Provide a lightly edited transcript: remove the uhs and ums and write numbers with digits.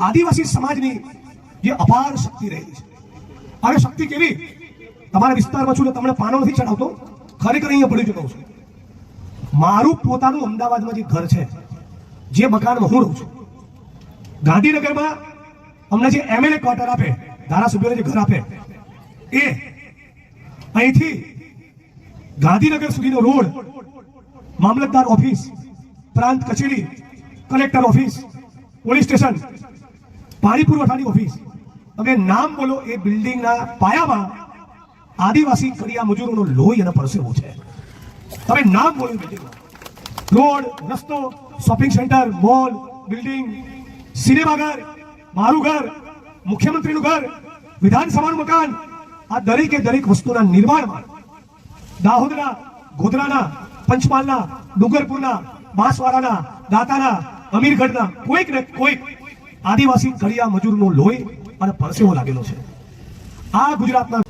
આદિવાસી સમાજની જે અપાર શક્તિ રહેલી છે. હવે શક્તિ કેવી? તમારા વિસ્તારમાં છું તો તમને પાનો નથી ચડાવતો, ખરેખર અહીંયા પડી ચૂક્યો છું. મારું પોતાનું અમદાવાદમાં જે ઘર છે, જે મકાનમાં હું રહું છું, ગાંધીનગરમાં અમને જે એમએલએ ક્વાર્ટર આપે, ધારાસભ્યોને જે ઘર આપે, એ અહીંથી ગાંધીનગર સુધીનો રોડ, મામલતદાર ઓફિસ, પ્રાંત કચેરી, કલેક્ટર ઓફિસ, પોલીસ સ્ટેશન, પાણી પુરવઠાની ઓફિસ, તમે નામ બોલો એ બિલ્ડિંગના પાયામાં આદિવાસી કડિયા મજૂરોનો લોહી અને પરસેવો છે. તમે નામ બોલો બિલ્ડિંગમાં, રોડ, રસ્તો, શોપિંગ સેન્ટર, મોલ, બિલ્ડિંગ, સિનેમાઘર, મારું ઘર, મુખ્યમંત્રીનું ઘર, વિધાનસભાનું મકાન, આ દરેકે દરેક વસ્તુના નિર્માણમાં દાહોદના, ગોધરાના, પંચમહાલના, ડુંગરપુરના, બાંસવાડાના, દાતાના, અમીરગઢના કોઈક ને કોઈક આદિવાસી કડિયા મજૂરનો લોહી અને પરસેવો લાગેલો છે. આ ગુજરાતના